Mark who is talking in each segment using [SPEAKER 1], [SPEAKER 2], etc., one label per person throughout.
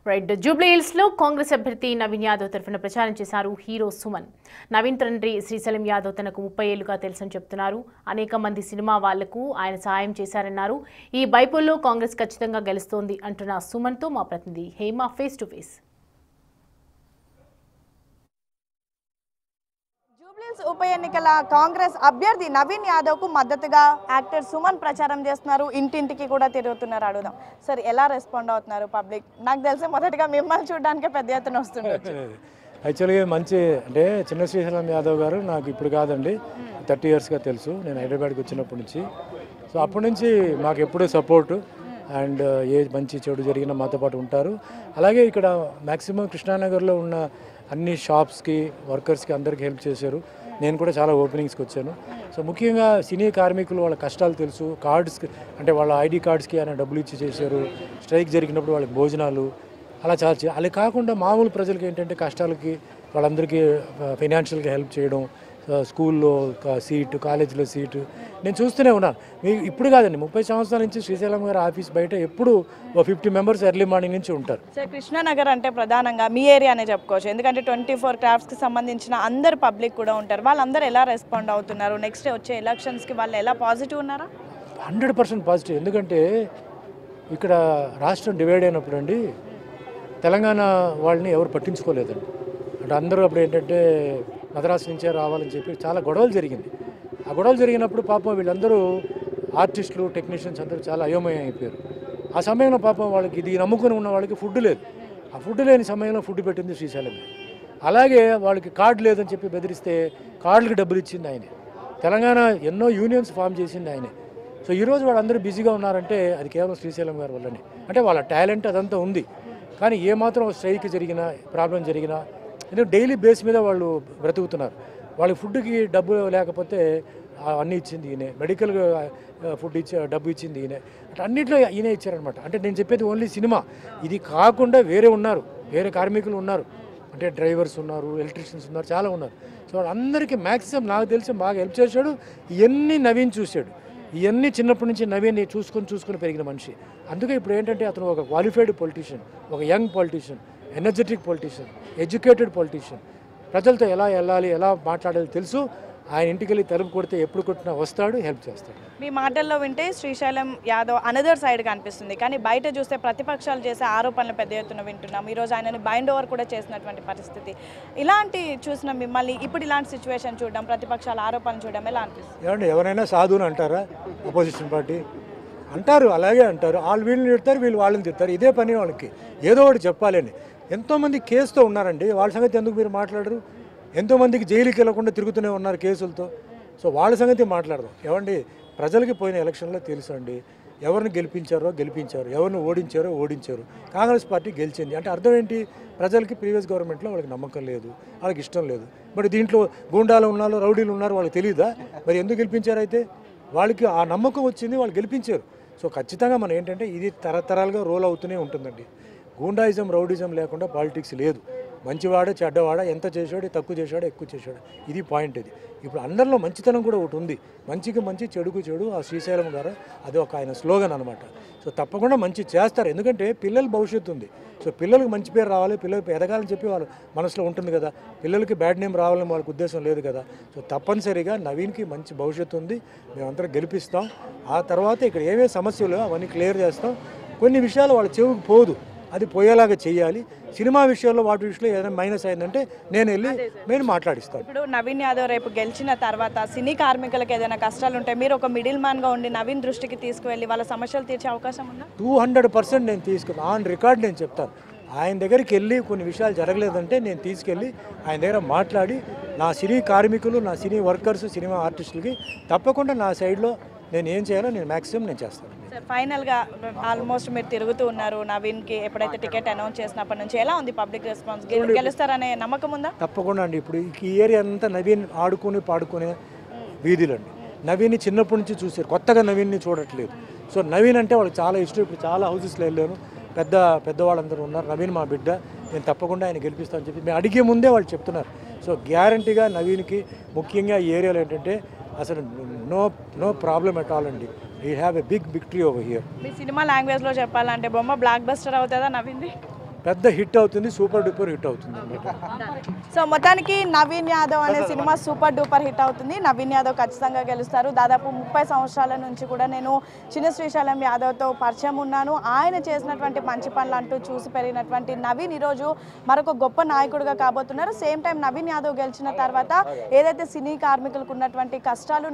[SPEAKER 1] Right Jubilee hills లో కాంగ్రెస్ అభ్యర్థి నవీన్ యాదవ్ తరఫున ప్రచారం చేశారు హీరో సుమన్. నవీన్ తండ్రి శ్రీశైలం యాదవ్ తనకు 30 ఏళ్లుగా తెలుసని చెప్తున్నారు. అనేక మంది సినిమా వాళ్లకు ఆయన సహాయం చేశారన్నారు. ఈ బైపోల్లో కాంగ్రెస్ ఖచ్చితంగా గెలుస్తోంది అంటున్న సుమన్ తో మా ప్రతినిధి హేమ ఫేస్ టు ఫేస్.
[SPEAKER 2] ఉప ఎన్నికల కాంగ్రెస్ అభ్యర్థి నవీన్ యాదవ్ కు మద్దతుగా యాక్టర్ సుమన్ ప్రచారం చేస్తున్నారు. ఇంటింటికి కూడా తిరుగుతున్నారు. అడుగుదాం సార్, ఎలా రెస్పాండ్ అవుతున్నారు పబ్లిక్? నాకు తెలిసి మొదటిగా మిమ్మల్ని చూడడానికి పెద్ద ఎత్తున వస్తుండొచ్చు.
[SPEAKER 3] యాక్చువల్గా మంచి అంటే చిన్న శ్రీశైలం యాదవ్ గారు నాకు ఇప్పుడు కాదండి 30 ఇయర్స్గా తెలుసు. నేను హైదరాబాద్కి వచ్చినప్పటి నుంచి. సో అప్పటి నుంచి మాకు ఎప్పుడూ సపోర్టు అండ్ ఏ మంచి చెడు జరిగినా మాతో పాటు ఉంటారు. అలాగే ఇక్కడ మ్యాక్సిమం కృష్ణానగర్లో ఉన్న అన్ని షాప్స్కి వర్కర్స్కి అందరికీ హెల్ప్ చేశారు. నేను కూడా చాలా ఓపెనింగ్స్కి వచ్చాను. సో ముఖ్యంగా సినీ కార్మికులు వాళ్ళ కష్టాలు తెలుసు. కార్డ్స్కి అంటే వాళ్ళ ఐడి కార్డ్స్కి ఆయన డబ్బులు ఇచ్చి చేశారు. స్ట్రైక్ జరిగినప్పుడు వాళ్ళకి భోజనాలు అలా చాలా అలా కాకుండా మామూలు ప్రజలకి ఏంటంటే కష్టాలకి వాళ్ళందరికీ ఫైనాన్షియల్గా హెల్ప్ చేయడం, స్కూల్లో సీటు, కాలేజీలో సీటు నేను చూస్తూనే ఉన్నాను. ఇప్పుడు కాదండి 30 సంవత్సరాల నుంచి శ్రీశైలం గారి ఆఫీస్ బయట ఎప్పుడు 50 మెంబర్స్ ఎర్లీ మార్నింగ్ నుంచి ఉంటారు.
[SPEAKER 2] సార్, కృష్ణానగర్ అంటే ప్రధానంగా మీ ఏరియానే చెప్పుకోవచ్చు. ఎందుకంటే 24 క్రాఫ్ట్స్కి సంబంధించిన అందరు పబ్లిక్ కూడా ఉంటారు. వాళ్ళందరూ ఎలా రెస్పాండ్ అవుతున్నారు? నెక్స్ట్ వచ్చే ఎలక్షన్స్కి వాళ్ళు ఎలా పాజిటివ్ ఉన్నారా?
[SPEAKER 3] 100% పాజిటివ్. ఎందుకంటే ఇక్కడ రాష్ట్రం డివైడ్ అయినప్పుడు అండి తెలంగాణ వాళ్ళని ఎవరు పట్టించుకోలేదండి. అంటే అందరూ అప్పుడు ఏంటంటే మద్రాసు నుంచే రావాలని చెప్పి చాలా గొడవలు జరిగింది. ఆ గొడవలు జరిగినప్పుడు పాపం వీళ్ళందరూ ఆర్టిస్టులు, టెక్నీషియన్స్ అందరూ చాలా అయోమయం అయిపోయారు. ఆ సమయంలో పాపం వాళ్ళకి ఇది నమ్ముకుని ఉన్న వాళ్ళకి ఫుడ్ లేదు. ఆ ఫుడ్ లేని సమయంలో ఫుడ్ పెట్టింది శ్రీశైలం. అలాగే వాళ్ళకి కార్డు లేదని చెప్పి బెదిరిస్తే కార్డులకి డబ్బులు ఇచ్చింది ఆయనే. తెలంగాణ ఎన్నో యూనియన్స్ ఫామ్ చేసింది ఆయనే. సో ఈరోజు వాళ్ళందరూ బిజీగా ఉన్నారంటే అది కేవలం శ్రీశైలం గారి వల్లనే. అంటే వాళ్ళ టాలెంట్ అదంతా ఉంది. కానీ ఏమాత్రం స్ట్రైక్ జరిగినా, ప్రాబ్లం జరిగినా ఎందుకంటే డైలీ బేస్ మీద వాళ్ళు బ్రతుకుతున్నారు. వాళ్ళకి ఫుడ్కి డబ్బు లేకపోతే అన్నీ ఇచ్చింది ఈయనే. మెడికల్ ఫుడ్ డబ్బు ఇచ్చింది ఈయనే. అంటే అన్నింటిలో ఈయనే ఇచ్చారనమాట. అంటే నేను చెప్పేది ఓన్లీ సినిమా. ఇది కాకుండా వేరే ఉన్నారు, వేరే కార్మికులు ఉన్నారు. అంటే డ్రైవర్స్ ఉన్నారు, ఎలక్ట్రీషియన్స్ ఉన్నారు, చాలా ఉన్నారు. సో వాళ్ళందరికీ మ్యాక్సిమం నాకు తెలిసి బాగా హెల్ప్ చేశాడు. ఇవన్నీ నవీన్ చూశాడు. ఇవన్నీ చిన్నప్పటి నుంచి నవీన్ చూసుకొని పెరిగిన మనిషి. అందుకే ఇప్పుడు ఏంటంటే అతను ఒక క్వాలిఫైడ్ పొలిటీషియన్, ఒక young politician, energetic politician, educated politician. ప్రజలతో ఎలా వెళ్ళాలి, ఎలా మాట్లాడాలి తెలుసు. ఆయన ఇంటికి వెళ్ళి తలుపు కొడితే ఎప్పుడు కొట్టినా వస్తాడు, హెల్ప్ చేస్తాడు.
[SPEAKER 2] మీ మాటల్లో వింటే శ్రీశైలం యాదవ్ అనదర్ సైడ్ కనిపిస్తుంది. కానీ బయట చూస్తే ప్రతిపక్షాలు చేసే ఆరోపణలు పెద్ద ఎత్తున వింటున్నాం. ఈరోజు ఆయనని బైండ్ ఓవర్ కూడా చేసినటువంటి పరిస్థితి. ఇలాంటి చూసిన మిమ్మల్ని ఇప్పుడు ఇలాంటి సిచ్యువేషన్ చూడడం, ప్రతిపక్షాల ఆరోపణలు చూడడం ఎలా అనిపిస్తుంది?
[SPEAKER 3] ఏమంటే ఎవరైనా సాధువుని అంటారా? అపోజిషన్ పార్టీ అంటారు, అలాగే అంటారు. వాళ్ళు వీళ్ళని తిడతారు, వీళ్ళు వాళ్ళని తిడతారు. ఇదే పని వాళ్ళకి. ఏదో ఒకటి చెప్పాలని. ఎంతోమంది కేసుతో ఉన్నారండి. వాళ్ళ సంగతి ఎందుకు మీరు మాట్లాడరు? ఎంతోమందికి జైలుకి వెళ్ళకుండా తిరుగుతూనే ఉన్నారు కేసులతో. సో వాళ్ళ సంగతి మాట్లాడదాం. ఏమండి, ప్రజలకి పోయిన ఎలక్షన్లో తెలుసు అండి ఎవరిని గెలిపించారు, ఎవరిని ఓడించారు. కాంగ్రెస్ పార్టీ గెలిచింది. అంటే అర్థం ఏంటి? ప్రజలకి ప్రీవియస్ గవర్నమెంట్లో వాళ్ళకి నమ్మకం లేదు, వాళ్ళకి ఇష్టం లేదు. మరి దీంట్లో గూండాలు ఉన్నారు, రౌడీలు ఉన్నారు, వాళ్ళకి తెలియదా? మరి ఎందుకు గెలిపించారు? అయితే వాళ్ళకి ఆ నమ్మకం వచ్చింది, వాళ్ళు గెలిపించారు. సో ఖచ్చితంగా మనం ఏంటంటే ఇది తరతరాలుగా రోల్ అవుతూనే ఉంటుందండి. గూండాయిజం, రౌడిజం లేకుండా పాలిటిక్స్ లేదు. మంచివాడు, చెడ్డవాడ, ఎంత చేశాడు, తక్కువ చేశాడు, ఎక్కువ చేశాడు, ఇది పాయింట్. ఇది ఇప్పుడు అందరిలో మంచితనం కూడా ఒకటి ఉంది. మంచికి మంచి, చెడుకు చెడు. ఆ శ్రీశైలం గారు అది ఒక ఆయన స్లోగన్ అనమాట. సో తప్పకుండా మంచి చేస్తారు. ఎందుకంటే పిల్లల భవిష్యత్తు ఉంది. సో పిల్లలకు మంచి పేరు రావాలి, పిల్లలకి ఎదగాలని చెప్పి వాళ్ళ మనసులో ఉంటుంది కదా. పిల్లలకి బ్యాడ్ నేమ్ రావాలని వాళ్ళకి ఉద్దేశం లేదు కదా. సో తప్పనిసరిగా నవీన్కి మంచి భవిష్యత్తు ఉంది. మేమందరం గెలిపిస్తాం. ఆ తర్వాత ఇక్కడ ఏవే సమస్యలు అవన్నీ క్లియర్ చేస్తాం. కొన్ని విషయాలు వాళ్ళ చెవికి పోదు, అది పోయేలాగా చేయాలి. సినిమా విషయంలో వాటి విషయంలో ఏదైనా మైనస్ అయిందంటే నేను మాట్లాడిస్తాను.
[SPEAKER 2] ఇప్పుడు నవీన్ యాదవ్ రేపు గెలిచిన తర్వాత సినీ కార్మికులకు ఏదైనా కష్టాలు ఉంటే మీరు ఒక మిడిల్ మ్యాన్గా ఉండి నవీన్ దృష్టికి తీసుకువెళ్ళి వాళ్ళ సమస్యలు తీర్చే అవకాశం ఉందా?
[SPEAKER 3] 200% నేను తీసుకుని ఆన్ రికార్డ్ నేను చెప్తాను. ఆయన దగ్గరికి వెళ్ళి కొన్ని విషయాలు జరగలేదంటే నేను తీసుకెళ్ళి ఆయన దగ్గర మాట్లాడి నా సినీ కార్మికులు, నా సినీ వర్కర్స్, సినిమా ఆర్టిస్టులకి తప్పకుండా నా సైడ్లో నేను ఏం చేయాలో నేను మ్యాక్సిమం నేను చేస్తాను.
[SPEAKER 2] సార్, ఫైనల్గా ఆల్మోస్ట్ మీరు తిరుగుతూ ఉన్నారు. నవీన్కి ఎప్పుడైతే టికెట్ అనౌన్స్ చేసినప్పటి నుంచి ఎలా ఉంది పబ్లిక్ రెస్పాన్స్? గెలుస్తారనే నమ్మకం ఉందా?
[SPEAKER 3] తప్పకుండా అండి. ఇప్పుడు ఈ ఏరియా అంతా నవీన్ పాడుకునే వీధులండి. నవీన్ని చిన్నప్పటి నుంచి చూసారు, కొత్తగా నవీన్ని చూడట్లేదు. సో నవీన్ అంటే వాళ్ళకి చాలా ఇష్టం. ఇప్పుడు చాలా హౌసెస్లో వెళ్ళాను, పెద్దవాళ్ళందరూ ఉన్నారు. నవీన్ మా బిడ్డ, నేను తప్పకుండా ఆయన గెలిపిస్తానని చెప్పి మేము అడిగే ముందే వాళ్ళు చెప్తున్నారు. సో గ్యారంటీగా నవీన్కి ముఖ్యంగా ఈ ఏరియాలో ఏంటంటే అసలు నో ప్రాబ్లం ఎట్ ఆల్ అండి. We have a big victory over here.
[SPEAKER 2] మీ సినిమా లాంగ్వేజ్లో చెప్పాలంటే బొమ్మ బ్లాక్ బస్టర్ అవుతుందా నవీన్ది?
[SPEAKER 3] పెద్ద హిట్ అవుతుంది, సూపర్ డూపర్ హిట్ అవుతుంది అన్నమాట.
[SPEAKER 2] సో మొత్తానికి నవీన్ యాదవ్ అనే సినిమా సూపర్ డూపర్ హిట్ అవుతుంది. నవీన్ యాదవ్ ఖచ్చితంగా గెలుస్తారు. దాదాపు 30 సంవత్సరాల నుంచి కూడా నేను చిన్న శ్రీశైలం యాదవ్తో పరిచయం ఉన్నాను. ఆయన చేసినటువంటి మంచి పనులు అంటూ చూసి పెరిగినటువంటి నవీన్ ఈరోజు మరొక గొప్ప నాయకుడిగా కాబోతున్నారు. సేమ్ టైం నవీన్ యాదవ్ గెలిచిన తర్వాత ఏదైతే సినీ కార్మికులకు ఉన్నటువంటి కష్టాలు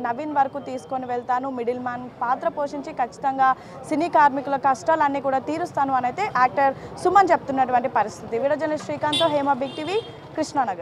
[SPEAKER 2] నవీన్ వరకు తీసుకొని వెళ్తాను, మిడిల్ మ్యాన్ పాత్ర పోషించి ఖచ్చితంగా సినీ కార్మికుల కష్టాలన్నీ కూడా తీరుస్తాను అని అయితే యాక్టర్ సుమన్ చెప్తున్నటువంటి పరిస్థితి. వీడియో జర్నలిస్ట్ శ్రీకాంత్తో హేమ, బిగ్ టీవీ, కృష్ణానగర్.